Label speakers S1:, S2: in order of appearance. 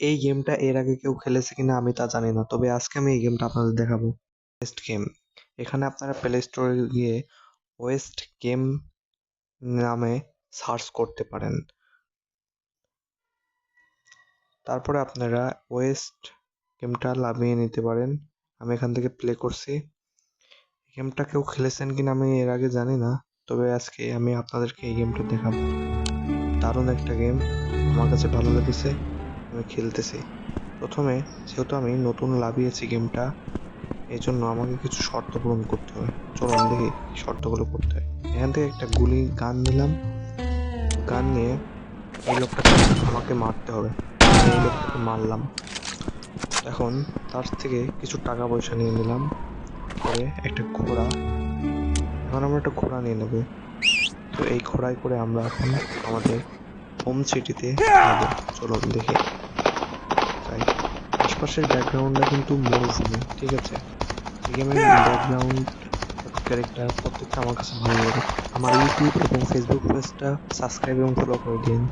S1: এই গেমটা এর আগে কেউ খেলেছে কিনা আমি তা জানি না, তবে আজকে আমি এই গেমটা আপনাদের দেখাবো। West game. এখানে আপনারা প্লে স্টোরে গিয়ে ওয়েস্ট গেম নামে সার্চ করতে পারেন। তারপরে আপনারা ওয়েস্ট গেমটা নামিয়ে নিতে পারেন। আমি এখান থেকে প্লে করছি। গেমটা কেউ খেলেছেন কিনা আমি এর আগে জানি না, তবে আজকে আমি আপনাদেরকে এই গেমটা দেখাবো। দারুণ একটা গেম, আমার কাছে ভালো লেগেছে, আমি খেলতেছি। প্রথমে যেহেতু আমি নতুন লাভিয়েছি গেমটা, এই জন্য আমাকে কিছু শর্ত পূরণ করতে হবে। চলুন দেখি কি শর্তগুলো করতে হয়। এখান থেকে একটা গান নিলাম। গান নিয়ে এই লোকটাকে আমাকে মারতে হবে। আমি এই লোকটাকে মারলাম। এখন তার থেকে কিছু টাকা পয়সা নিয়ে নিলাম। পরে একটা ঘোড়া, এখন আমরা একটা ঘোড়া নিয়ে নেব। তো এই ঘোড়ায় করে আমরা এখন আমাদের হোম সিটিতে যাবো। চলুন দেখি যাই। আশপাশের ব্যাকগ্রাউন্ডটা কিন্তু মরুভূমি, ঠিক আছে। এই গেমের ব্যাকগ্রাউন্ড, ক্যারেক্টার প্রত্যেকটা আমার কাছে ভালো লাগে। আমার ইউটিউব এবং ফেসবুক পেজটা সাবস্ক্রাইব এবং ফলো করে দিন।